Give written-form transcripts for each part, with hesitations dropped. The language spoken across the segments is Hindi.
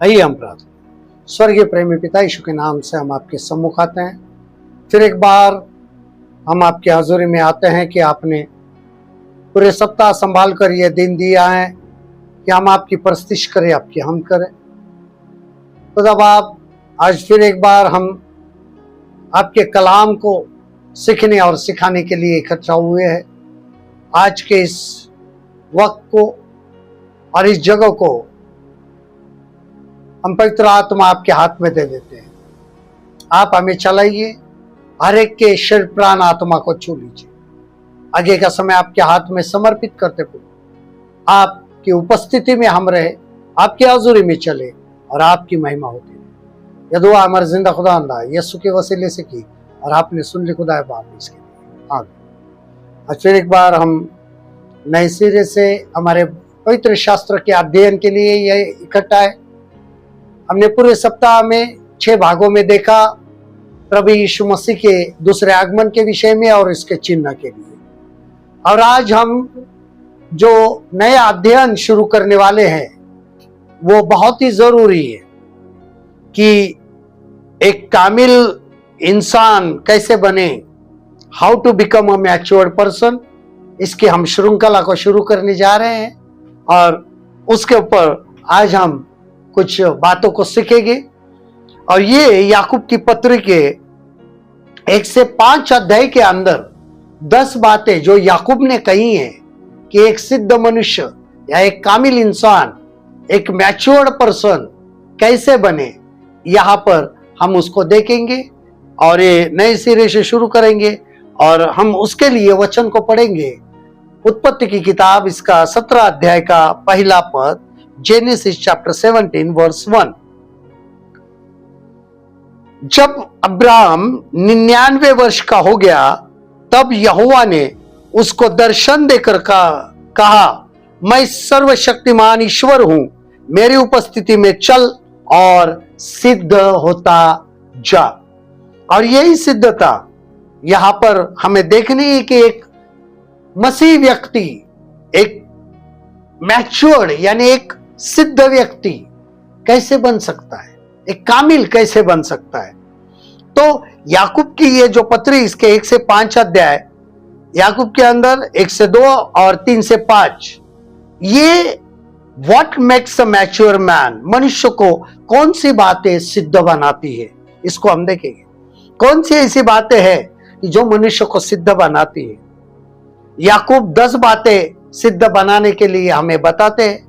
आइए हम प्रार्थना। स्वर्गीय प्रेमी पिता यीशु के नाम से हम आपके सम्मुख आते हैं। फिर एक बार हम आपके हजूरी में आते हैं कि आपने पूरे सप्ताह संभाल कर यह दिन दिया है कि हम आपकी परस्तिश करें, आपकी हम करें। तो जब आप आज फिर एक बार हम आपके कलाम को सीखने और सिखाने के लिए इकट्ठा हुए हैं, आज के इस वक्त को और इस जगह को हम पवित्र आत्मा आपके हाथ में दे देते हैं। आप हमें चलाइए, हर एक के शरीर प्राण आत्मा को छू लीजिए। आगे का समय आपके हाथ में समर्पित करते हुए आपकी उपस्थिति में हम रहे, आपकी हजूरी में चले और आपकी महिमा होती रहे। यह दुआ हमारे जिंदा खुदा यीशु के वसीले से की और आपने सुन ली खुदा बाप इसके लिए आमीन। आज फिर एक बार हम नए सिरे से हमारे पवित्र शास्त्र के अध्ययन के लिए यह इकट्ठा है। हमने पूरे सप्ताह में 6 भागों में देखा प्रभु यीशु मसीह के दूसरे आगमन के विषय में और इसके चिन्ह के लिए। और आज हम जो नया अध्ययन शुरू करने वाले हैं वो बहुत ही जरूरी है कि एक कामिल इंसान कैसे बने, how to become a matured person. इसकी हम श्रृंखला को शुरू करने जा रहे हैं और उसके ऊपर आज हम कुछ बातों को सीखेंगे। और ये याकूब की पत्री के 1 से 5 अध्याय के अंदर 10 बातें जो याकूब ने कही हैं कि एक सिद्ध मनुष्य या एक कामिल इंसान, एक मैच्योर्ड पर्सन कैसे बने, यहां पर हम उसको देखेंगे और ये नए सिरे से शुरू करेंगे। और हम उसके लिए वचन को पढ़ेंगे। उत्पत्ति की किताब इसका 17 अध्याय का पहला पद, जेनेसिस चैप्टर 17 वर्स 1। जब अब्राहम 99 वर्ष का हो गया तब यहोवा ने उसको दर्शन देकर कहा, मैं सर्वशक्तिमान ईश्वर हूं, मेरी उपस्थिति में चल और सिद्ध होता जा। और यही सिद्धता यहां पर हमें देखनी है कि एक मसीह व्यक्ति, एक मैच्योर्ड यानी एक सिद्ध व्यक्ति कैसे बन सकता है, एक कामिल कैसे बन सकता है। तो याकूब की ये जो पत्री, इसके 1 से 5 अध्याय, याकूब के अंदर 1 से 2 और 3 से 5, ये what makes a mature man, मनुष्य को कौन सी बातें सिद्ध बनाती है, इसको हम देखेंगे। कौन सी ऐसी बातें हैं कि जो मनुष्य को सिद्ध बनाती है। याकूब 10 बातें सिद्ध बनाने के लिए हमें बताते हैं।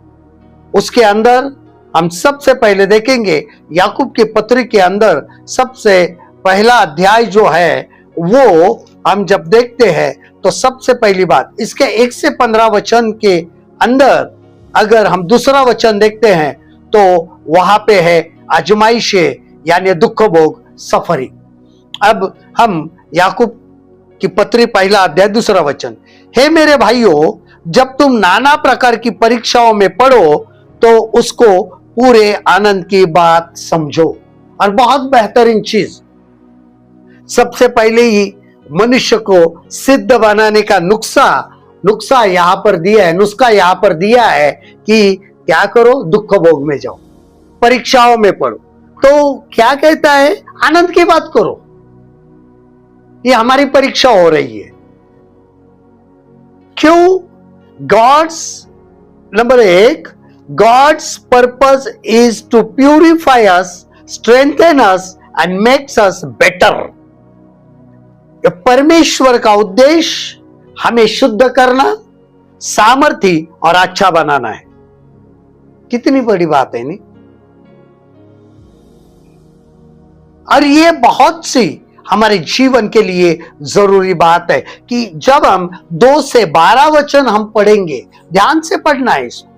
उसके अंदर हम सबसे पहले देखेंगे याकूब की पत्री के अंदर सबसे पहला अध्याय जो है वो हम जब देखते हैं तो सबसे पहली बात इसके 1 से 15 वचन के अंदर अगर हम दूसरा वचन देखते हैं तो वहां पे है आजमाइशे यानी दुख भोग, सफरिंग। अब हम याकूब की पत्री पहला अध्याय दूसरा वचन, हे मेरे भाइयों, जब तुम नाना प्रकार की परीक्षाओं में पढ़ो तो उसको पूरे आनंद की बात समझो। और बहुत बेहतरीन चीज, सबसे पहले ही मनुष्य को सिद्ध बनाने का नुस्खा यहां पर दिया है, नुस्खा यहां पर दिया है कि क्या करो, दुख भोग में जाओ, परीक्षाओं में पढ़ो। तो क्या कहता है, आनंद की बात करो। ये हमारी परीक्षा हो रही है। क्यों? Number 1, God's purpose is to purify us, strengthen us and makes us better. परमेश्वर का उद्देश्य हमें शुद्ध करना, सामर्थी और अच्छा बनाना है। कितनी बड़ी बात है नहीं? और ये बहुत सी हमारे जीवन के लिए जरूरी बात है कि जब हम 2 से 12 वचन हम पढ़ेंगे, ध्यान से पढ़ना है इसको।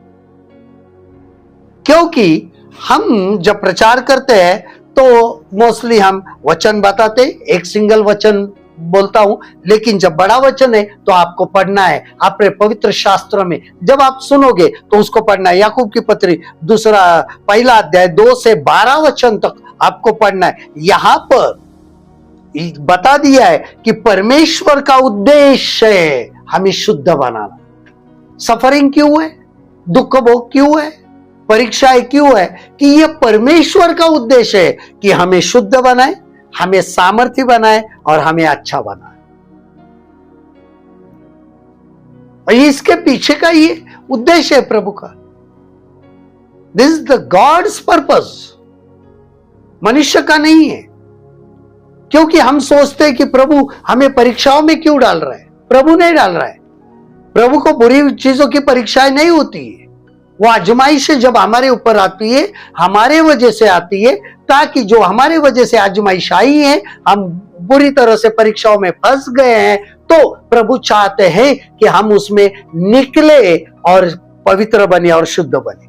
क्योंकि हम जब प्रचार करते हैं तो मोस्टली हम वचन बताते, एक सिंगल वचन बोलता हूं, लेकिन जब बड़ा वचन है तो आपको पढ़ना है। अपने पवित्र शास्त्र में जब आप सुनोगे तो उसको पढ़ना है। याकूब की पत्री पहला अध्याय 2 से 12 वचन तक आपको पढ़ना है। यहां पर बता दिया है कि परमेश्वर का उद्देश्य है हमें शुद्ध बनाना। सफरिंग क्यों है, दुख भोग क्यों है, परीक्षाएं क्यों है? कि ये परमेश्वर का उद्देश्य है कि हमें शुद्ध बनाए, हमें सामर्थ्य बनाए और हमें अच्छा बनाए। और इसके पीछे का ये उद्देश्य है प्रभु का। This is the gods purpose, मनुष्य का नहीं है। क्योंकि हम सोचते हैं कि प्रभु हमें परीक्षाओं में क्यों डाल रहा है। प्रभु नहीं डाल रहा है। प्रभु को बुरी चीजों की परीक्षाएं नहीं होती है। वो आजमाइश जब हमारे ऊपर आती है, हमारे वजह से आती है, ताकि जो हमारे वजह से आजमाइश आई है, हम बुरी तरह से परीक्षाओं में फंस गए हैं, तो प्रभु चाहते हैं कि हम उसमें निकले और पवित्र बने और शुद्ध बने।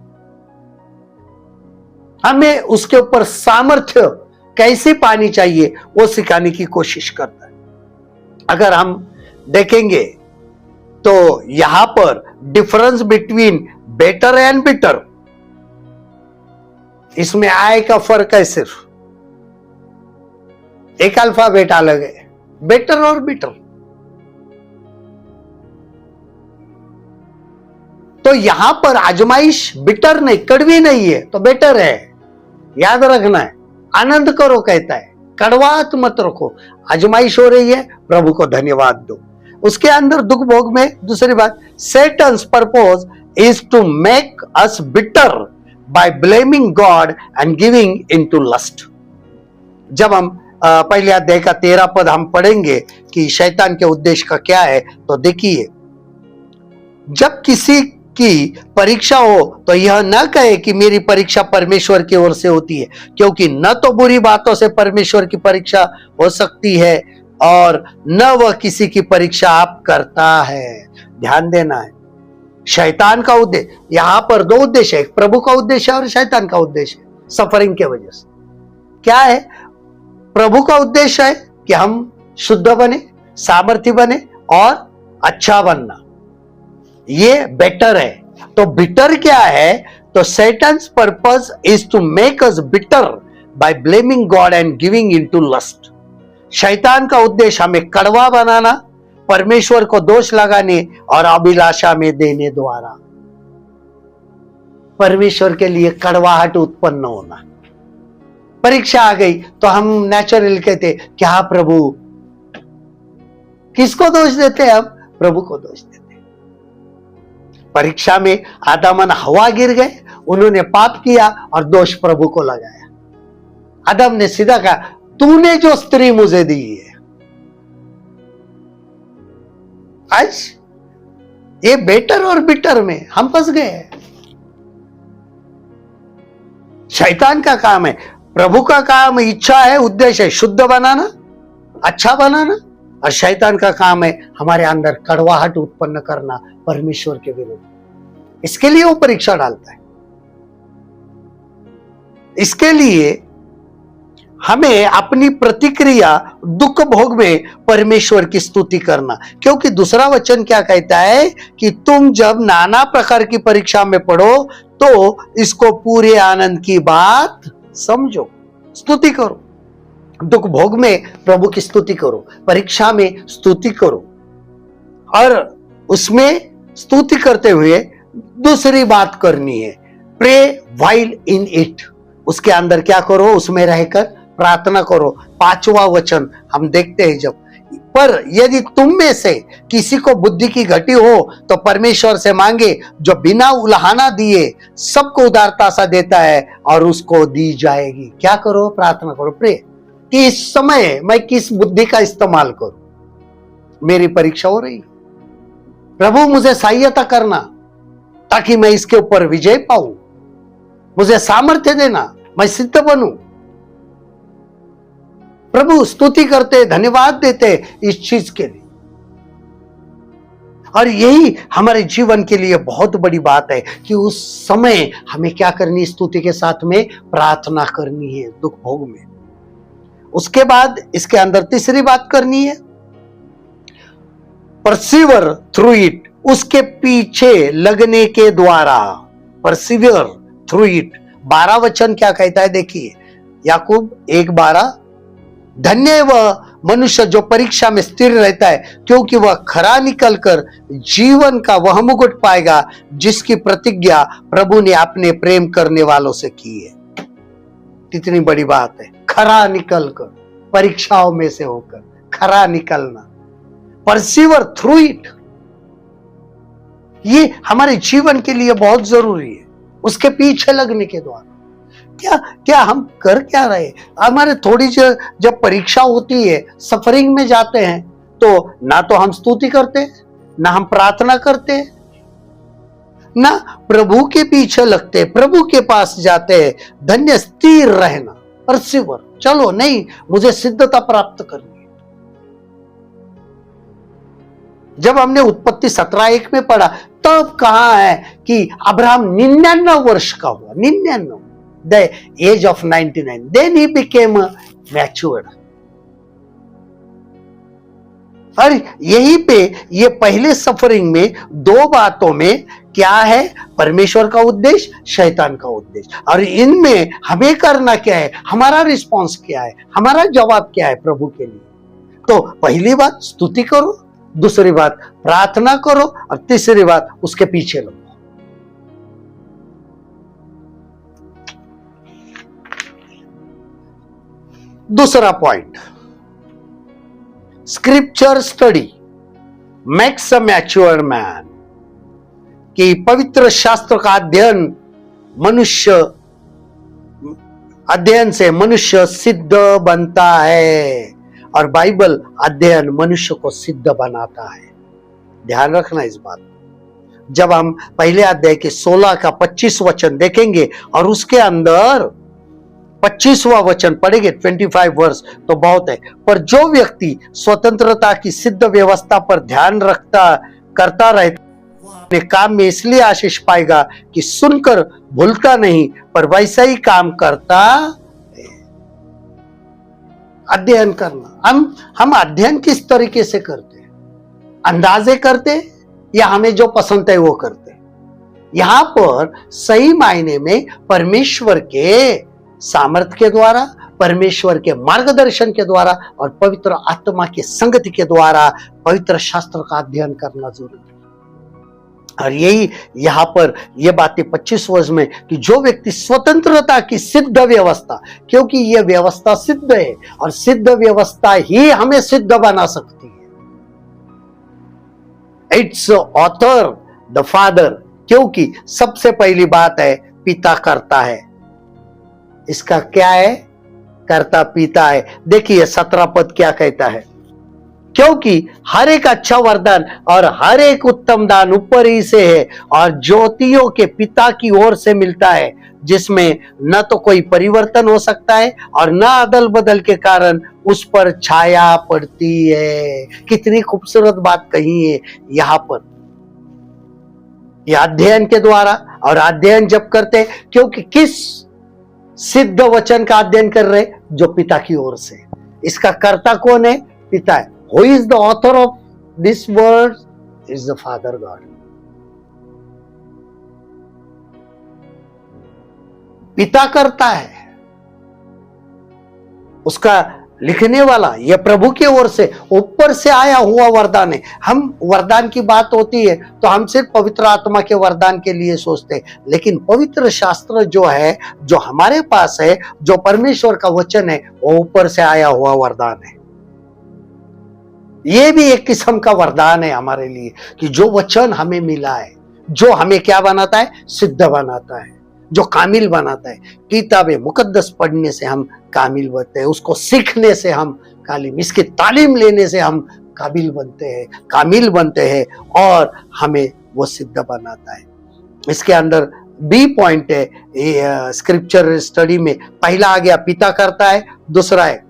हमें उसके ऊपर सामर्थ्य कैसे पानी चाहिए वो सिखाने की कोशिश करता है। अगर हम देखेंगे तो यहां पर difference between better and bitter, इसमें आय का फर्क है। सिर्फ एक अल्फाबेट अलग है, बेटर और बिटर। तो यहां पर आजमाइश बिटर नहीं, कड़वी नहीं है, तो बेटर है। याद रखना है, आनंद करो कहता है, कड़वाहट मत रखो। आजमाइश हो रही है, प्रभु को धन्यवाद दो। उसके अंदर दुख भोग में दूसरी बात, Satan's purpose is to make us bitter by blaming God and giving into lust। जब हम पहले अध्याय का 13 पद हम पढ़ेंगे कि शैतान के उद्देश्य का क्या है, तो देखिए, जब किसी की परीक्षा हो तो यह न कहे कि मेरी परीक्षा परमेश्वर की ओर से होती है, क्योंकि न तो बुरी बातों से परमेश्वर की परीक्षा हो सकती है और न वह किसी की परीक्षा आप करता है। ध्यान देना है, शैतान का उद्देश्य, यहां पर दो उद्देश्य है, प्रभु का उद्देश्य और शैतान का उद्देश्य है। सफरिंग के वजह से क्या है? प्रभु का उद्देश्य है कि हम शुद्ध बने, सामर्थ्य बने और अच्छा बनना, ये बेटर है। तो बिटर क्या है? तो Satan's purpose is to make us bitter by blaming God and giving into lust। शैतान का उद्देश्य हमें कड़वा बनाना, परमेश्वर को दोष लगाने और अभिलाषा में देने द्वारा परमेश्वर के लिए कड़वाहट उत्पन्न होना। परीक्षा आ गई तो हम नेचुरल कहते क्या प्रभु, किसको दोष देते? हम प्रभु को दोष देते। परीक्षा में आदम और हवा गिर गए, उन्होंने पाप किया और दोष प्रभु को लगाया। आदम ने सीधा कहा, तूने जो स्त्री मुझे दी है। आज ये बेटर और बिटर में हम फंस गए हैं। शैतान का काम है, प्रभु का काम इच्छा है, उद्देश्य है शुद्ध बनाना, अच्छा बनाना, और शैतान का काम है हमारे अंदर कड़वाहट उत्पन्न करना परमेश्वर के विरुद्ध। इसके लिए वो परीक्षा डालता है। इसके लिए हमें अपनी प्रतिक्रिया दुख भोग में परमेश्वर की स्तुति करना, क्योंकि दूसरा वचन क्या कहता है कि तुम जब नाना प्रकार की परीक्षा में पढ़ो तो इसको पूरे आनंद की बात समझो। स्तुति करो, दुख भोग में प्रभु की स्तुति करो, परीक्षा में स्तुति करो, और उसमें स्तुति करते हुए दूसरी बात करनी है, प्रे व्हाइल इन इट। उसके अंदर क्या करो? उसमें रहकर प्रार्थना करो। 5वां वचन हम देखते हैं, जब पर यदि तुम में से किसी को बुद्धि की घटी हो तो परमेश्वर से मांगे, जो बिना उलाहना दिए सबको उदारता सा देता है और उसको दी जाएगी। क्या करो? प्रार्थना करो, प्रे कि इस समय मैं किस बुद्धि का इस्तेमाल करूं। मेरी परीक्षा हो रही, प्रभु मुझे सहायता करना ताकि मैं इसके ऊपर विजय पाऊं, मुझे सामर्थ्य देना, मैं सिद्ध बनूं। प्रभु स्तुति करते, धन्यवाद देते इस चीज के लिए। और यही हमारे जीवन के लिए बहुत बड़ी बात है कि उस समय हमें क्या करनी? स्तुति के साथ में प्रार्थना करनी है दुख भोग में। उसके बाद इसके अंदर तीसरी बात करनी है, परसिवर थ्रू इट, उसके पीछे लगने के द्वारा। Persevere through it. 12 वचन क्या कहता है? देखिए, याकूब 1:12, धन्य वह मनुष्य जो परीक्षा में स्थिर रहता है, क्योंकि वह खरा निकलकर जीवन का वह मुकुट पाएगा जिसकी प्रतिज्ञा प्रभु ने अपने प्रेम करने वालों से की है। कितनी बड़ी बात है, खरा निकलकर, परीक्षाओं में से होकर खरा निकलना, परसिवर थ्रू इट। ये हमारे जीवन के लिए बहुत जरूरी है, उसके पीछे लगने के द्वारा। क्या हम कर क्या रहे? हमारे थोड़ी जब परीक्षा होती है, सफरिंग में जाते हैं, तो ना तो हम स्तुति करते, ना हम प्रार्थना करते, ना प्रभु के पीछे लगते, प्रभु के पास जाते हैं। धन्य स्थिर रहना, परसिवर, चलो नहीं, मुझे सिद्धता प्राप्त करनी है। जब हमने उत्पत्ति 17:1 में पढ़ा, तब कहा है कि अब्राहम 99 वर्ष का हुआ, 99, the age of 99. Then he became matured. और यहीं पे ये पहले सफरिंग में दो बातों में क्या है, परमेश्वर का उद्देश्य, शैतान का उद्देश्य, और इनमें हमें करना क्या है, हमारा रिस्पॉन्स क्या है, हमारा जवाब क्या है प्रभु के लिए। तो पहली बात स्तुति करो, दूसरी बात प्रार्थना करो, और तीसरी बात उसके पीछे लगो। दूसरा point, scripture study makes a mature man, कि पवित्र शास्त्र का अध्ययन से मनुष्य सिद्ध बनता है, और बाइबल अध्ययन मनुष्य को सिद्ध बनाता है। ध्यान रखना इस बात। जब हम पहले अध्याय के 16 का 25 वचन देखेंगे और उसके अंदर 25वां वचन पढ़ेंगे, 25 वर्ष, तो बहुत है। पर जो व्यक्ति स्वतंत्रता की सिद्ध व्यवस्था पर ध्यान करता रहता, अपने काम में इसलिए आशीष पाएगा कि सुनकर भूलता नहीं, पर वैसा ही काम करता है। अध्ययन करना, हम अध्ययन किस तरीके से करते हैं? अंदाजे करते या हमें जो पसंद है वो करते? यहां पर सही मायने में परमेश्वर के सामर्थ्य के द्वारा, परमेश्वर के मार्गदर्शन के द्वारा और पवित्र आत्मा की संगति के द्वारा पवित्र शास्त्र का अध्ययन करना जरूरी है। और यही यहां पर यह बातें 25 वर्ष में, कि जो व्यक्ति स्वतंत्रता की सिद्ध व्यवस्था, क्योंकि यह व्यवस्था सिद्ध है और सिद्ध व्यवस्था ही हमें सिद्ध बना सकती है। इट्स ऑथर द फादर, क्योंकि सबसे पहली बात है पिता करता है। इसका क्या है? करता पिता है। देखिए 17 पद क्या कहता है, क्योंकि हर एक अच्छा वरदान और हर एक उत्तम दान ऊपर ही से है और ज्योतियों के पिता की ओर से मिलता है, जिसमें न तो कोई परिवर्तन हो सकता है और न अदल बदल के कारण उस पर छाया पड़ती है। कितनी खूबसूरत बात कही है यहां पर। यह अध्ययन के द्वारा, और अध्ययन जब करते, क्योंकि किस सिद्ध वचन का अध्ययन कर रहे? जो पिता की ओर से। इसका कर्ता कौन है? पिता है। Who is the author of this word? Is the Father God. पिता करता है, उसका लिखने वाला यह प्रभु की ओर से ऊपर से आया हुआ वरदान है। हम वरदान की बात होती है तो हम सिर्फ पवित्र आत्मा के वरदान के लिए सोचते हैं, लेकिन पवित्र शास्त्र जो है, जो हमारे पास है, जो परमेश्वर का वचन है, वो ऊपर से आया हुआ वरदान है। ये भी एक किस्म का वरदान है हमारे लिए, कि जो वचन हमें मिला है, जो हमें क्या बनाता है? सिद्ध बनाता है, जो कामिल बनाता है। किताबें मुकद्दस पढ़ने से हम कामिल बनते हैं, उसको सीखने से हम कामिल, इसकी तालीम लेने से हम काबिल बनते हैं, कामिल बनते हैं, और हमें वो सिद्ध बनाता है। इसके अंदर बी पॉइंट है स्क्रिप्चर स्टडी में। पहला आ गया पिता करता है, दूसरा है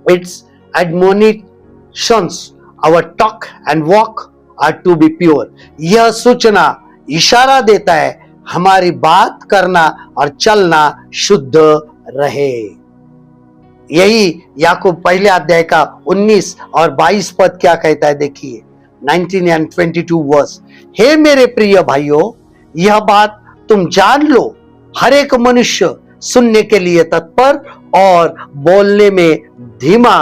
it's admonitions our talk and walk are to be pure. यह सूचना इशारा देता है हमारी बात करना और चलना शुद्ध रहे। यही याकूब पहले अध्याय का 19 और 22 पद क्या कहता है, देखिए 19 एंड 22 वर्स। हे मेरे प्रिय भाइयों, यह बात तुम जान लो, हर एक मनुष्य सुनने के लिए तत्पर और बोलने में धीमा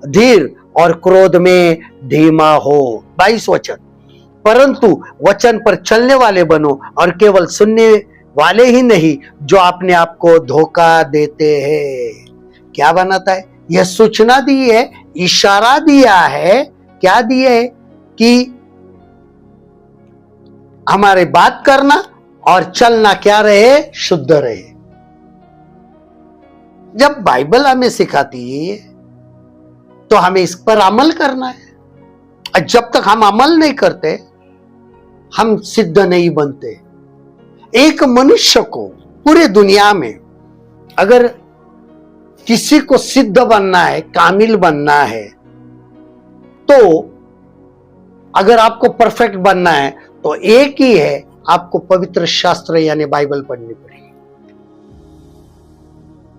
धीर और क्रोध में धीमा हो। 22 वचन, परंतु वचन पर चलने वाले बनो और केवल सुनने वाले ही नहीं जो अपने आप को धोखा देते हैं। क्या बनाता है? यह सूचना दी है, इशारा दिया है, क्या दिया है कि हमारे बात करना और चलना क्या रहे? शुद्ध रहे। जब बाइबल हमें सिखाती है तो हमें इस पर अमल करना है, और जब तक हम अमल नहीं करते हम सिद्ध नहीं बनते। एक मनुष्य को पूरे दुनिया में अगर किसी को सिद्ध बनना है, कामिल बनना है, तो अगर आपको परफेक्ट बनना है तो एक ही है, आपको पवित्र शास्त्र यानी बाइबल पढ़नी पड़ेगी।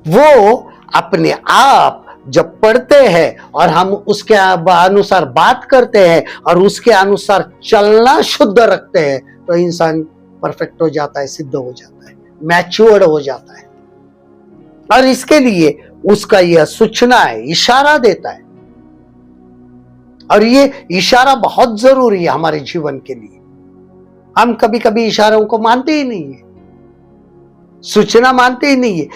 वो अपने आप जब पढ़ते हैं और हम उसके अनुसार बात करते हैं और उसके अनुसार चलना शुद्ध रखते हैं, तो इंसान परफेक्ट हो जाता है, सिद्ध हो जाता है, मैच्योर्ड हो जाता है। और इसके लिए उसका यह सूचना है, इशारा देता है, और ये इशारा बहुत जरूरी है हमारे जीवन के लिए। हम कभी कभी इशारों को मानते ही नहीं है, सूचना मानते ही नहीं है।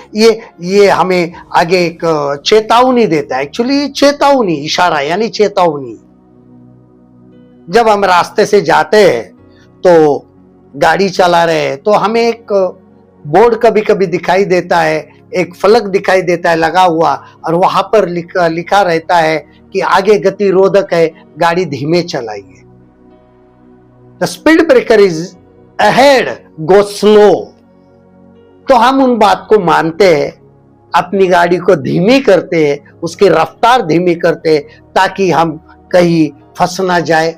ये हमें आगे एक चेतावनी देता है। एक्चुअली चेतावनी, इशारा यानी चेतावनी। जब हम रास्ते से जाते हैं तो गाड़ी चला रहे हैं तो हमें एक बोर्ड कभी कभी दिखाई देता है, एक फलक दिखाई देता है लगा हुआ, और वहां पर लिखा रहता है कि आगे गतिरोधक है, गाड़ी धीमे चलाइए। The speed breaker is ahead, go slow. तो हम उन बात को मानते हैं, अपनी गाड़ी को धीमी करते हैं, उसकी रफ्तार धीमी करते हैं, ताकि हम कहीं फंस ना जाए,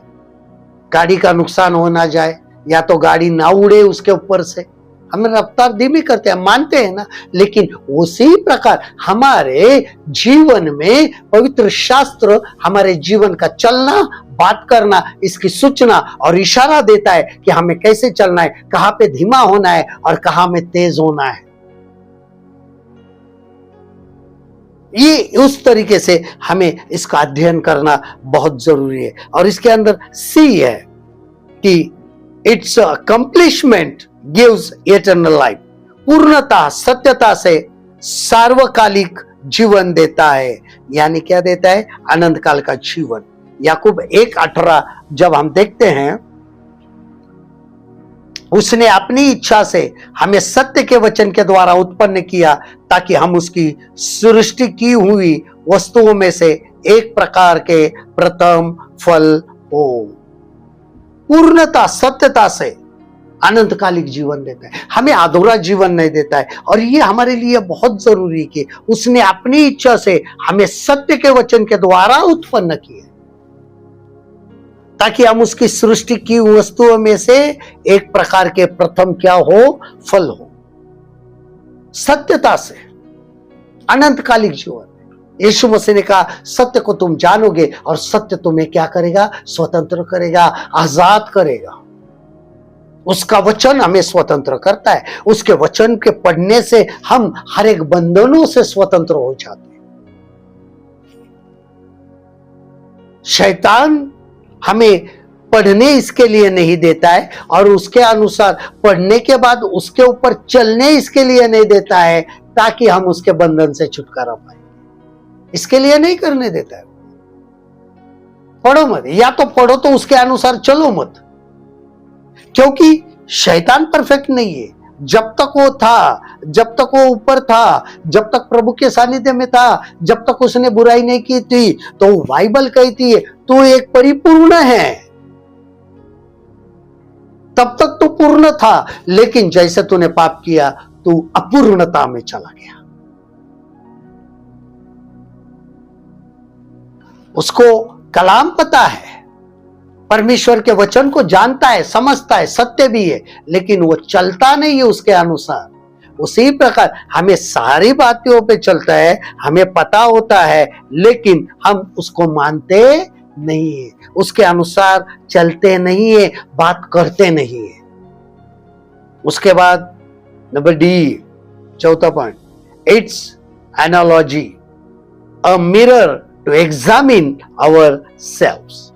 गाड़ी का नुकसान हो ना जाए, या तो गाड़ी ना उड़े उसके ऊपर से। हम रफ्तार धीमी करते हैं, मानते हैं ना। लेकिन उसी प्रकार हमारे जीवन में पवित्र शास्त्र हमारे जीवन का चलना, बात करना, इसकी सूचना और इशारा देता है कि हमें कैसे चलना है, कहां पे धीमा होना है और कहां में तेज होना है। ये उस तरीके से हमें इसका अध्ययन करना बहुत जरूरी है। और इसके अंदर सी है कि it's accomplishment gives eternal life. पूर्णता, सत्यता से सार्वकालिक जीवन देता है। यानी क्या देता है? अनंत काल का जीवन। याकूब 1:18 जब हम देखते हैं, उसने अपनी इच्छा से हमें सत्य के वचन के द्वारा उत्पन्न किया ताकि हम उसकी सृष्टि की हुई वस्तुओं में से एक प्रकार के प्रथम फल हो। पूर्णता, सत्यता से अनंतकालिक जीवन देता है, हमें अधूरा जीवन नहीं देता है। और ये हमारे लिए बहुत जरूरी है कि उसने अपनी इच्छा से हमें सत्य के वचन के द्वारा उत्पन्न किया ताकि हम उसकी सृष्टि की वस्तुओं में से एक प्रकार के प्रथम क्या हो? फल हो। सत्यता से अनंतकालिक जीवन। यीशु मसीह ने कहा, सत्य को तुम जानोगे और सत्य तुम्हें क्या करेगा? स्वतंत्र करेगा, आजाद करेगा। उसका वचन हमें स्वतंत्र करता है। उसके वचन के पढ़ने से हम हर एक बंधनों से स्वतंत्र हो जाते हैं। शैतान हमें पढ़ने इसके लिए नहीं देता है, और उसके अनुसार पढ़ने के बाद उसके ऊपर चलने इसके लिए नहीं देता है ताकि हम उसके बंधन से छुटकारा पाए। इसके लिए नहीं करने देता है। पढ़ो मत, या तो पढ़ो तो उसके अनुसार चलो मत, क्योंकि शैतान परफेक्ट नहीं है। जब तक वो था, जब तक वो ऊपर था, जब तक प्रभु के सानिध्य में था, जब तक उसने बुराई नहीं की थी, तो बाइबल कहती है तू एक परिपूर्ण है। तब तक तो पूर्ण था, लेकिन जैसे तूने पाप किया तू अपूर्णता में चला गया। उसको कलाम पता है, परमेश्वर के वचन को जानता है, समझता है, सत्य भी है, लेकिन वो चलता नहीं है उसके अनुसार। उसी प्रकार हमें सारी बातों पे चलता है, हमें पता होता है, लेकिन हम उसको मानते नहीं है, उसके अनुसार चलते नहीं है, बात करते नहीं है। उसके बाद नंबर डी, चौथा point, it's analogy, a mirror to examine our selves.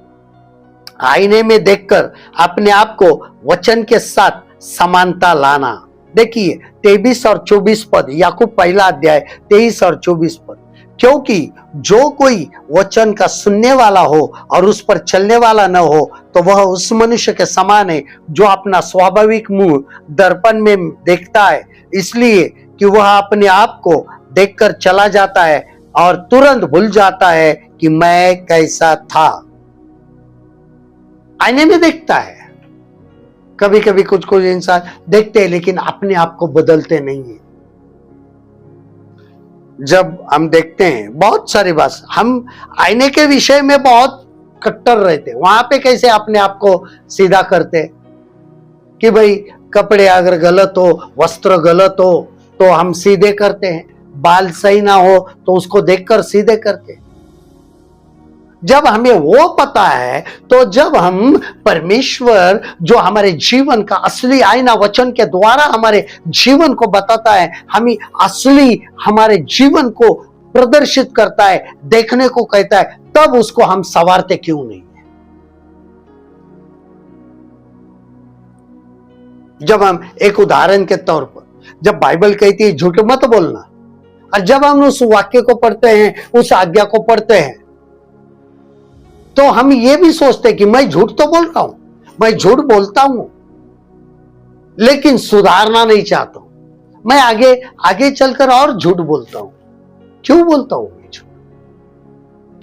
आईने में देखकर अपने आप को वचन के साथ समानता लाना। देखिए 23 और 24 पद, याकूब पहला अध्याय 23 और 24 पद। क्योंकि जो कोई वचन का सुनने वाला हो और उस पर चलने वाला न हो तो वह उस मनुष्य के समान है जो अपना स्वाभाविक मुंह दर्पण में देखता है, इसलिए कि वह अपने आप को देखकर चला जाता है और तुरंत भूल जाता है कि मैं कैसा था। आईने में देखता है। कभी कभी कुछ कुछ इंसान देखते हैं लेकिन अपने आप को बदलते नहीं है। जब हम देखते हैं बहुत सारी बात, हम आईने के विषय में बहुत कट्टर रहते, वहां पे कैसे अपने आप को सीधा करते कि भाई कपड़े अगर गलत हो, वस्त्र गलत हो तो हम सीधे करते हैं, बाल सही ना हो तो उसको देखकर सीधे करते हैं। जब हमें वो पता है तो जब हम परमेश्वर जो हमारे जीवन का असली आईना वचन के द्वारा हमारे जीवन को बताता है, हमें असली हमारे जीवन को प्रदर्शित करता है, देखने को कहता है, तब उसको हम संवारते क्यों नहीं है? जब हम एक उदाहरण के तौर पर, जब बाइबल कहती है झूठ मत बोलना, और जब हम उस वाक्य को पढ़ते हैं, उस आज्ञा को पढ़ते हैं, तो हम ये भी सोचते हैं कि मैं झूठ तो बोल रहा हूं, मैं झूठ बोलता हूं, लेकिन सुधारना नहीं चाहता हूं, मैं आगे आगे चलकर और झूठ बोलता हूं। क्यों बोलता हूं मैं झूठ?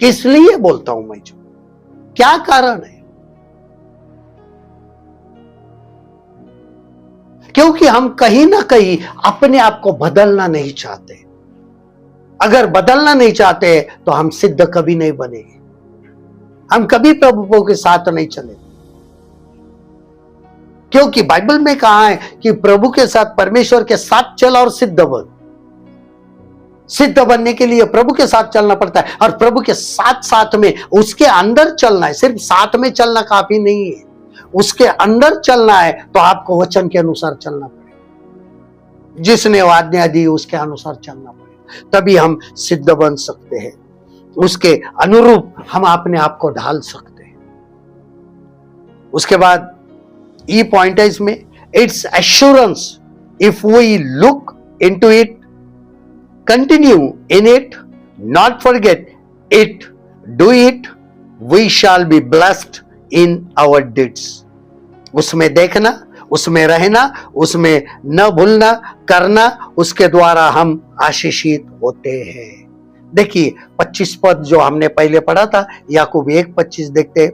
किस लिए बोलता हूं मैं झूठ? क्या कारण है? क्योंकि हम कहीं ना कहीं अपने आप को बदलना नहीं चाहते। अगर बदलना नहीं चाहते तो हम सिद्ध कभी नहीं बनेंगे, हम कभी प्रभु के साथ नहीं चले। क्योंकि बाइबल में कहा है कि प्रभु के साथ, परमेश्वर के साथ चल और सिद्ध बन। सिद्ध बनने के लिए प्रभु के साथ चलना पड़ता है, और प्रभु के साथ साथ में उसके अंदर चलना है। सिर्फ साथ में चलना काफी नहीं है, उसके अंदर चलना है तो आपको वचन के अनुसार चलना पड़ेगा। जिसने आज्ञा दी उसके अनुसार चलना पड़ेगा, तभी हम सिद्ध बन सकते हैं। उसके अनुरूप हम अपने आप को ढाल सकते हैं। उसके बाद ई पॉइंट है इसमें, it's assurance if we look into it, continue in it, not forget it, do it, we shall be blessed in our deeds. उसमें देखना, उसमें रहना, उसमें न भूलना, करना, उसके द्वारा हम आशीषित होते हैं। देखिए 25 पद जो हमने पहले पढ़ा था, याकूब 1:25 देखते,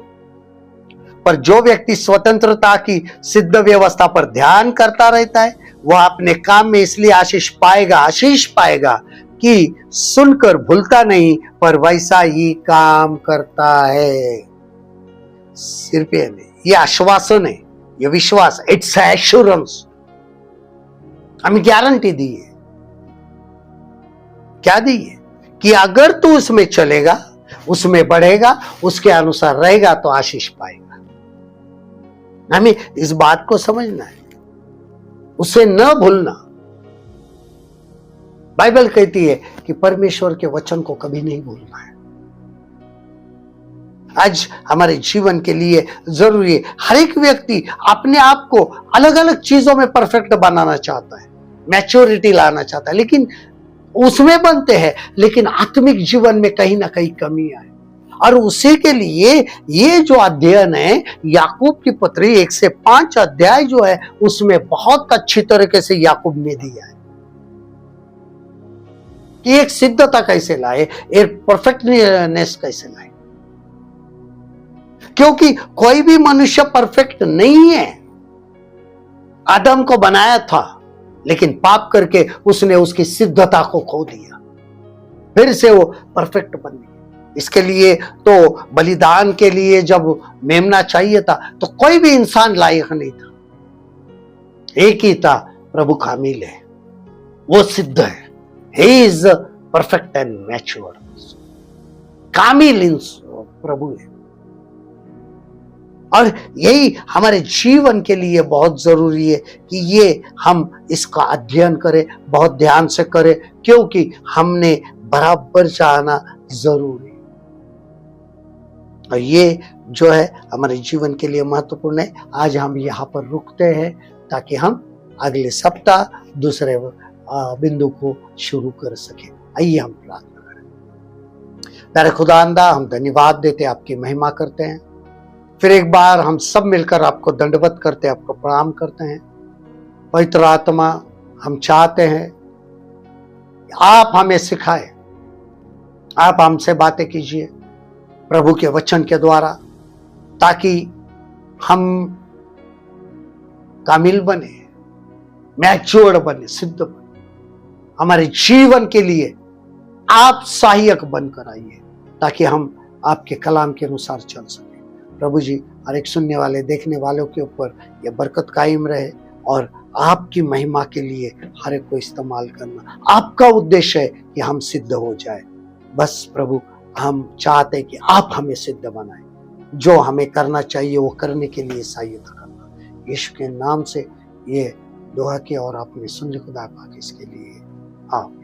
पर जो व्यक्ति स्वतंत्रता की सिद्ध व्यवस्था पर ध्यान करता रहता है वह अपने काम में इसलिए आशीष पाएगा कि सुनकर भूलता नहीं पर वैसा ही काम करता है। सिर्फ ये आश्वासन है, ये विश्वास, इट्स एश्योरेंस, हमें गारंटी दी है। क्या दी है? कि अगर तू उसमें चलेगा, उसमें बढ़ेगा, उसके अनुसार रहेगा तो आशीष पाएगा। हमें इस बात को समझना है, उसे न भूलना। बाइबल कहती है कि परमेश्वर के वचन को कभी नहीं भूलना है। आज हमारे जीवन के लिए जरूरी है। हर एक व्यक्ति अपने आप को अलग अलग चीजों में परफेक्ट बनाना चाहता है, मैच्योरिटी लाना चाहता है, लेकिन उसमें बनते हैं, लेकिन आत्मिक जीवन में कहीं ना कहीं कमी आए। और उसी के लिए ये जो अध्ययन है, याकूब की पत्री 1 से 5 अध्याय जो है, उसमें बहुत अच्छी तरीके से याकूब ने दिया है कि एक सिद्धता कैसे लाए, एक परफेक्टनेस कैसे लाए। क्योंकि कोई भी मनुष्य परफेक्ट नहीं है। आदम को बनाया था, लेकिन पाप करके उसने उसकी सिद्धता को खो दिया, फिर से वो परफेक्ट बन गया। इसके लिए तो बलिदान के लिए जब मेमना चाहिए था तो कोई भी इंसान लायक नहीं था, एक ही था, प्रभु कामिल है, वो सिद्ध है, he is perfect and mature, कामिल इन प्रभु है। और यही हमारे जीवन के लिए बहुत जरूरी है कि ये हम इसका अध्ययन करें, बहुत ध्यान से करें, क्योंकि हमने बराबर चाहना जरूरी है। और ये जो है हमारे जीवन के लिए महत्वपूर्ण है। आज हम यहाँ पर रुकते हैं ताकि हम अगले सप्ताह दूसरे बिंदु को शुरू कर सके। आइए हम प्रार्थना करें। प्यारे खुदावंदा, हम धन्यवाद देते, आपकी महिमा करते हैं। फिर एक बार हम सब मिलकर आपको दंडवत करते, आपको प्रणाम करते हैं। पवित्र आत्मा, हम चाहते हैं आप हमें सिखाए, आप हमसे बातें कीजिए प्रभु के वचन के द्वारा, ताकि हम कामिल बने, मैच्योर बने, सिद्ध बने। हमारे जीवन के लिए आप सहायक बनकर आइए ताकि हम आपके कलाम के अनुसार चल सके। प्रभु जी, हर एक सुनने वाले, देखने वालों के ऊपर यह बरकत कायम रहे और आपकी महिमा के लिए हर एक को इस्तेमाल करना। आपका उद्देश्य है कि हम सिद्ध हो जाए। बस प्रभु, हम चाहते हैं कि आप हमें सिद्ध बनाए, जो हमें करना चाहिए वो करने के लिए सहायता करना। यीशु के नाम से ये दुआ की और आपने सुन ली खुदा पाक, इसके लिए आप